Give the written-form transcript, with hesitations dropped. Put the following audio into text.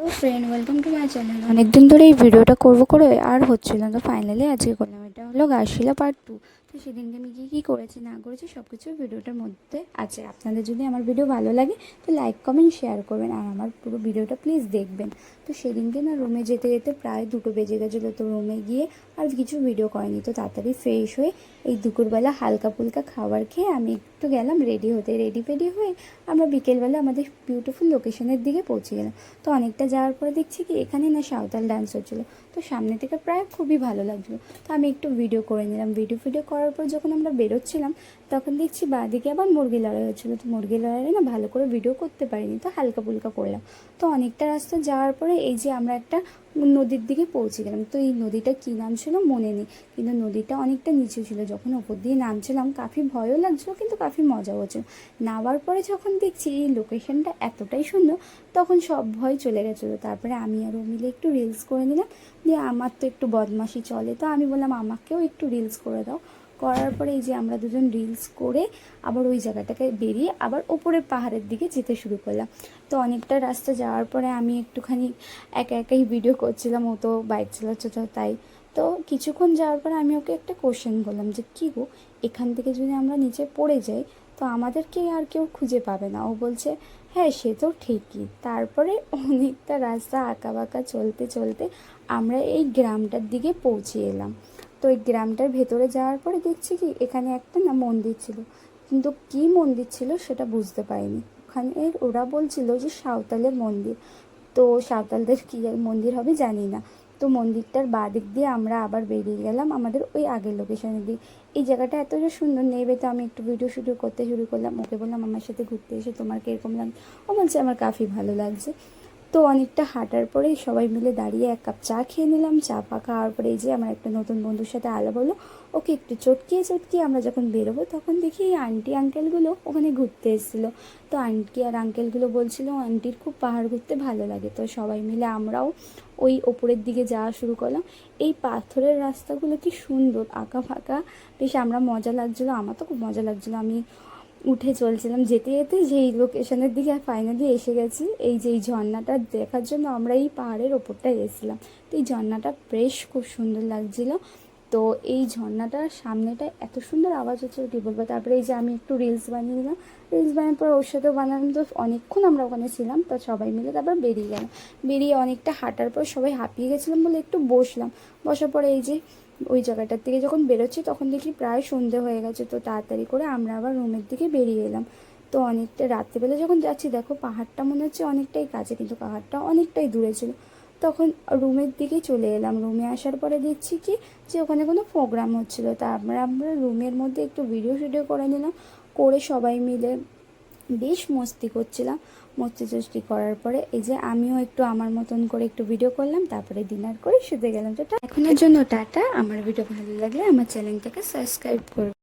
Hello friend, welcome to my channel. অনেকদিন ধরে এই ভিডিওটা করে আর হচ্ছিল না, তো ফাইনালি আজকে করলাম। এটা হলো গাছশিলা পার্ট 2। তো সেদিনকে আমি কী করেছি না করেছি সব কিছু ভিডিওটার মধ্যে আছে। আপনাদের যদি আমার ভিডিও ভালো লাগে তো লাইক কমেন্ট শেয়ার করবেন আর আমার পুরো ভিডিওটা প্লিজ দেখবেন। তো সেদিনকে না রুমে যেতে যেতে প্রায় 2টো বেজে গেছিলো। তো রুমে গিয়ে আর কিছু ভিডিও করেনি, তো তাড়াতাড়ি ফ্রেশ হয়ে এই দুপুরবেলা হালকা ফুলকা খাবার খেয়ে আমি একটু গেলাম রেডি হতে। রেডি হয়ে আমরা বিকেলবেলা আমাদের বিউটিফুল লোকেশনের দিকে পৌঁছে গেলাম। তো অনেকটা যাওয়ার পরে দেখছি কি এখানে না সাঁওতাল ডান্স হচ্ছিলো। তো সামনে থেকে প্রায় খুবই ভালো লাগছিলো। তো আমি একটু ভিডিও করে নিলাম। ভিডিও করার পর যখন আমরা বেরোচ্ছিলাম তখন দেখছি বাঁদিকে আবার মুরগি লড়াই হচ্ছিলো। তো মুরগি লড়াইয়ে না ভালো করে ভিডিও করতে পারিনি, তো হালকা ফুলকা করলাম। তো অনেকটা রাস্তা যাওয়ার পরে এই যে আমরা একটা নদীর দিকে পৌঁছে গেলাম। তো এই নদীটা কী নাম ছিল মনে নেই, কিন্তু নদীটা অনেকটা নিচু ছিল। যখন ওপর দিয়ে নামছিলাম কাফি ভয়ও লাগছিলো, কিন্তু কাফি মজাও হচ্ছিলো। নামার পরে যখন দেখছি এই লোকেশনটা এতটাই সুন্দর, তখন সব ভয় চলে গেছিলো। তারপরে আমি আর ও মিলে একটু রিলস করে নিলাম। দিয়ে আমার তো একটু বদমাশি চলে, তো আমি বললাম আমাকেও একটু রিলস করে দাও। করার পরে এই যে আমরা দুজন রিলস করে আবার ওই জায়গাটাকে বেরিয়ে আবার ওপরের পাহাড়ের দিকে যেতে শুরু করলাম। তো অনেকটা রাস্তা যাওয়ার পরে আমি একটুখানি একাই ভিডিও করছিলাম, ও তো বাইক চালাচ্ছে, তো তাই। তো কিছুক্ষণ যাওয়ার পরে আমি ওকে একটা কোশ্চেন করলাম যে কী গো, এখান থেকে যদি আমরা নিচে পড়ে যাই তো আমাদেরকে আর কেউ খুঁজে পাবে না। ও বলছে হ্যাঁ সে তো ঠিকই। তারপরে অনেকটা রাস্তা আঁকা বাঁকা চলতে চলতে আমরা এই গ্রামটার দিকে পৌঁছে এলাম। তো এই গ্রামটার ভেতরে যাওয়ার পরে দেখছি কি এখানে একটা না মন্দির ছিল, কিন্তু কী মন্দির ছিল সেটা বুঝতে পারিনি। ওখানে ওরা বলছিল যে সাঁওতালের মন্দির। তো সাঁওতালদের কী মন্দির হবে জানি না। তো মন্দিরটার বাদিক দিয়ে আমরা আবার বেরিয়ে গেলাম আমাদের ওই আগের লোকেশনের দিকে। এই জায়গাটা এতটা সুন্দর নেবে, তো আমি একটু ভিডিও করতে শুরু করলাম। ওকে বললাম আমার সাথে ঘুরতে এসে তোমার কীরকম লাগছে। ও বলছে আমার কাফি ভালো লাগছে। তো অনেকটা হাঁটার পরে সবাই মিলে দাঁড়িয়ে এক কাপ চা খেয়ে নিলাম। চা খাওয়ার পরে এই যে আমার একটা নতুন বন্ধুর সাথে আলাপ হলো। ওকে একটু চটকিয়ে আমরা যখন বেরোবো তখন দেখি এই আন্টি আঙ্কেলগুলো ওখানে ঘুরতে এসেছিলো। তো আন্টি আর আঙ্কেলগুলো বলছিলো আন্টির খুব পাহাড় ঘুরতে ভালো লাগে। তো সবাই মিলে আমরাও ওই ওপরের দিকে যাওয়া শুরু করলাম। এই পাথরের রাস্তাগুলো কি সুন্দর আঁকা ফাঁকা, বেশ আমরা মজা লাগছিলো, আমার তো খুব মজা লাগছিলো। আমি উঠে চলছিলাম যেতে যেতে যেই লোকেশনের দিকে ফাইনালি এসে গেছি। এই যে এই ঝর্ণাটা দেখার জন্য আমরা এই পাহাড়ের ওপরটায় এসেছিলাম। তো এই ঝর্ণাটা বেশ খুব সুন্দর লাগছিলো। তো এই ঝর্ণাটার সামনেটায় এত সুন্দর আওয়াজ হচ্ছিলো কী বলবো। তারপরে এই যে আমি একটু রিলস বানিয়ে নিলাম। রিলস বানানোর পর ওর সাথেও বানালাম। তো অনেকক্ষণ আমরা ওখানে ছিলাম। তো সবাই মিলে তারপর বেরিয়ে গেলাম। বেরিয়ে অনেকটা হাঁটার পর সবাই হাঁপিয়ে গেছিলাম বলে একটু বসলাম। বসার পরে এই যে ওই জায়গাটার থেকে যখন বেরোচ্ছি তখন দেখি প্রায় সন্ধে হয়ে গেছে। তো তাড়াতাড়ি করে আমরা আবার রুমের দিকে বেরিয়ে এলাম। তো অনেকটা রাত্রিবেলা যখন যাচ্ছি দেখো পাহাড়টা মনে হচ্ছে অনেকটাই কাছে, কিন্তু পাহাড়টা অনেকটাই দূরে ছিল। তখন রুমের দিকে চলে এলাম। রুমে আসার পরে দেখছি কি যে ওখানে কোনো প্রোগ্রাম হচ্ছিলো। তারপরে আমরা রুমের মধ্যে একটু ভিডিও করে নিলাম। করে সবাই মিলে বেশ মস্তি করছিলাম। মস্তি করার পরে এই যে আমিও একটু আমার মতন করে একটু ভিডিও করলাম। তারপরে ডিনার করে শুতে গেলাম। তো এখনের জন্য টাটা। আমার ভিডিও ভালো লাগলে আমার চ্যানেলটাকে সাবস্ক্রাইব করুন।